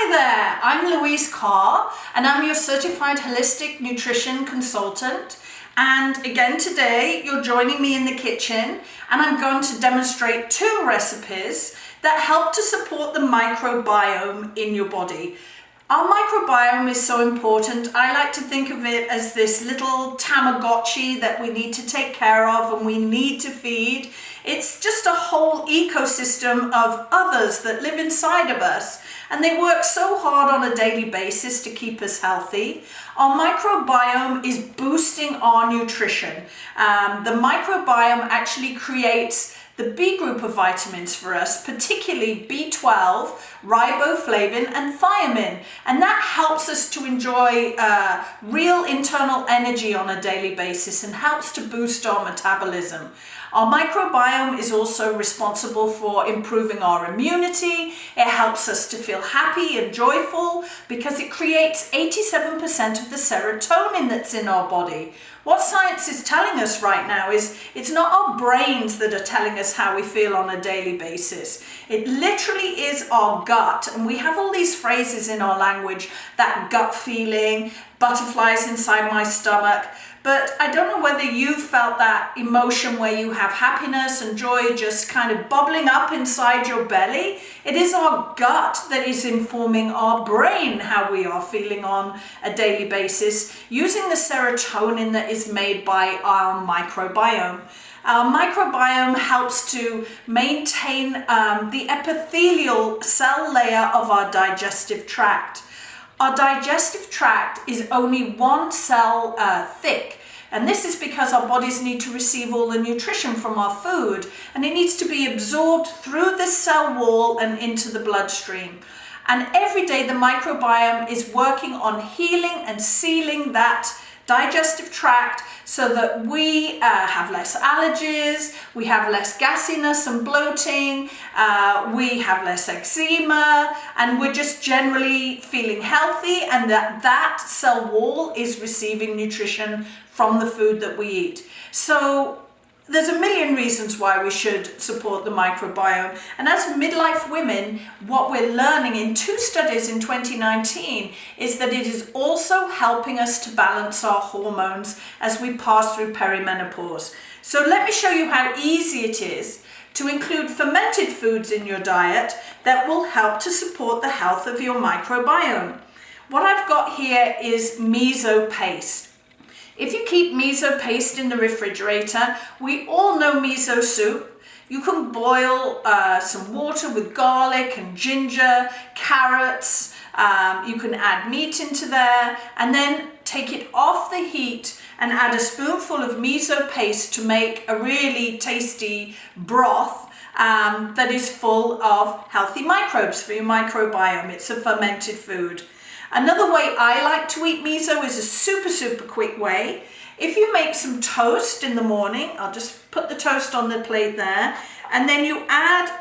Hi there, I'm Louise Carr and I'm your Certified Holistic Nutrition Consultant. And again today you're joining me in the kitchen and I'm going to demonstrate 2 recipes that help to support the microbiome in your body. Our microbiome is so important. I like to think of it as this little Tamagotchi that we need to take care of and we need to feed. It's just a whole ecosystem of others that live inside of us, and they work so hard on a daily basis to keep us healthy. Our microbiome is boosting our nutrition. The microbiome actually creates the B group of vitamins for us, particularly B12, riboflavin and thiamine, and that helps us to enjoy real internal energy on a daily basis and helps to boost our metabolism. Our microbiome is also responsible for improving our immunity. It helps us to feel happy and joyful because it creates 87% of the serotonin that's in our body. What science is telling us right now is it's not our brains that are telling us how we feel on a daily basis. It literally is our gut, and we have all these phrases in our language, that gut feeling, butterflies inside my stomach. But I don't know whether you've felt that emotion where you have happiness and joy just kind of bubbling up inside your belly. It is our gut that is informing our brain how we are feeling on a daily basis using the serotonin that is made by our microbiome. Our microbiome helps to maintain the epithelial cell layer of our digestive tract. Our digestive tract is only 1 cell thick, and this is because our bodies need to receive all the nutrition from our food, and it needs to be absorbed through this cell wall and into the bloodstream. And every day the microbiome is working on healing and sealing that digestive tract so that we have less allergies, we have less gassiness and bloating, we have less eczema, and we're just generally feeling healthy, and that cell wall is receiving nutrition from the food that we eat. So there's a million reasons why we should support the microbiome. And as midlife women, what we're learning in 2 studies in 2019 is that it is also helping us to balance our hormones as we pass through perimenopause. So let me show you how easy it is to include fermented foods in your diet that will help to support the health of your microbiome. What I've got here is miso paste. If you keep miso paste in the refrigerator, we all know miso soup. You can boil some water with garlic and ginger, carrots. You can add meat into there and then take it off the heat and add a spoonful of miso paste to make a really tasty broth that is full of healthy microbes for your microbiome. It's a fermented food. Another way I like to eat miso is a super quick way. If you make some toast in the morning, I'll just put the toast on the plate there, and then you add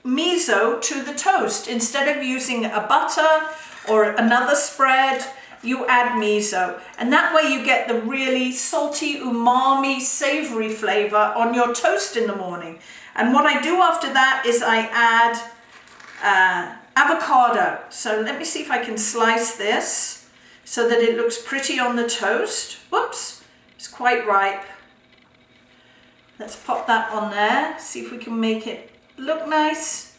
miso to the toast. Instead of using a butter or another spread, you add miso. And that way you get the really salty, umami, savory flavor on your toast in the morning. And what I do after that is I add avocado. So let me see if I can slice this so that it looks pretty on the toast. Whoops, it's quite ripe. Let's pop that on there, see if we can make it look nice.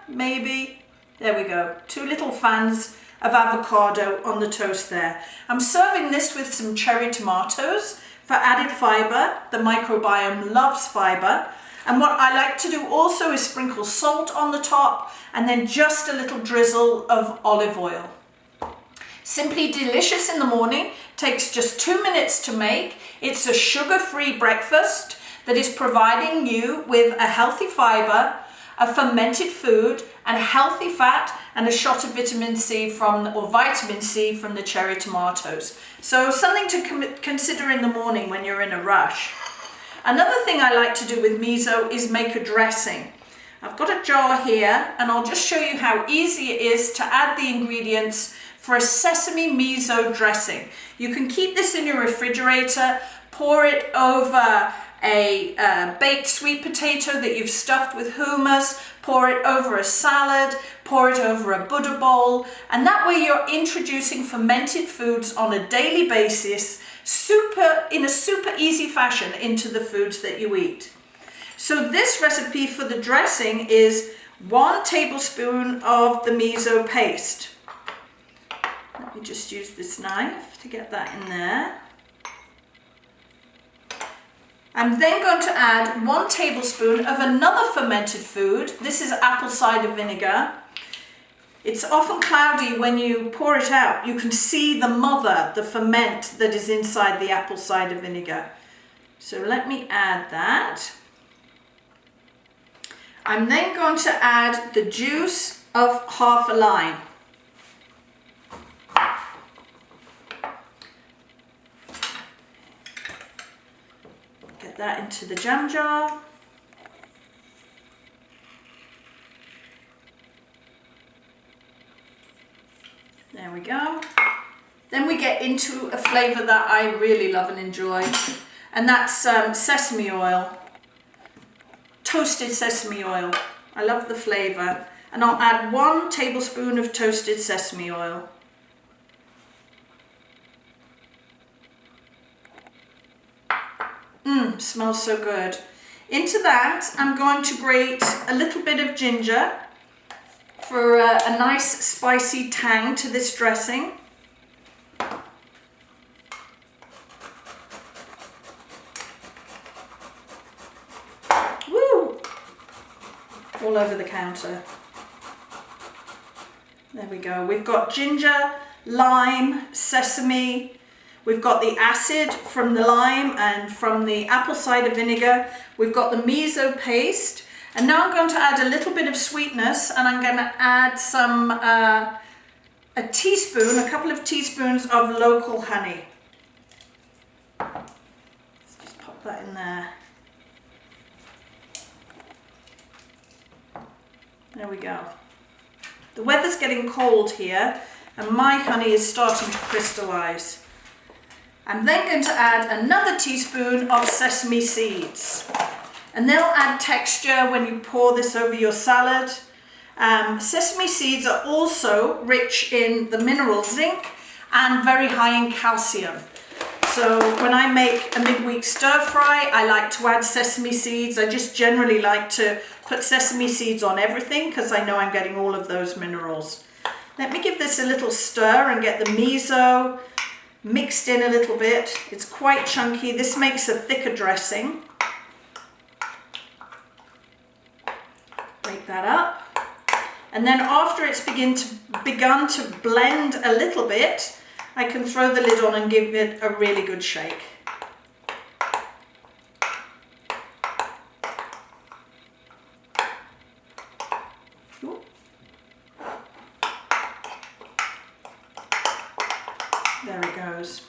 Maybe. There we go. 2 little fans of avocado on the toast there. I'm serving this with some cherry tomatoes for added fiber. The microbiome loves fiber. And what I like to do also is sprinkle salt on the top and then just a little drizzle of olive oil. Simply delicious in the morning, takes just 2 minutes to make. It's a sugar-free breakfast that is providing you with a healthy fiber, a fermented food, and a healthy fat, and a shot of vitamin C from the cherry tomatoes. So something to consider in the morning when you're in a rush. Another thing I like to do with miso is make a dressing. I've got a jar here and I'll just show you how easy it is to add the ingredients for a sesame miso dressing. You can keep this in your refrigerator, pour it over a baked sweet potato that you've stuffed with hummus, pour it over a salad, pour it over a Buddha bowl, and that way you're introducing fermented foods on a daily basis, in a super easy fashion into the foods that you eat. So this recipe for the dressing is 1 tablespoon of the miso paste. Let me just use this knife to get that in there. I'm then going to add 1 tablespoon of another fermented food. This is apple cider vinegar. It's often cloudy when you pour it out. You can see the mother, the ferment that is inside the apple cider vinegar. So let me add that. I'm then going to add the juice of half a lime. Get that into the jam jar. There we go. Then we get into a flavour that I really love and enjoy, and that's sesame oil, toasted sesame oil. I love the flavour, and I'll add 1 tablespoon of toasted sesame oil. Smells so good. Into that, I'm going to grate a little bit of ginger for a nice spicy tang to this dressing. Woo! All over the counter. There we go. We've got ginger, lime, sesame. We've got the acid from the lime and from the apple cider vinegar. We've got the miso paste. And now I'm going to add a little bit of sweetness, and I'm going to add some, a couple of teaspoons of local honey. Let's just pop that in there. There we go. The weather's getting cold here, and my honey is starting to crystallize. I'm then going to add another teaspoon of sesame seeds, and they'll add texture when you pour this over your salad. Sesame seeds are also rich in the mineral zinc and very high in calcium. So when I make a midweek stir fry, I like to add sesame seeds. I just generally like to put sesame seeds on everything because I know I'm getting all of those minerals. Let me give this a little stir and get the miso mixed in a little bit. It's quite chunky. This makes a thicker dressing. Break that up. And then after it's begun to blend a little bit, I can throw the lid on and give it a really good shake. Ooh. There it goes.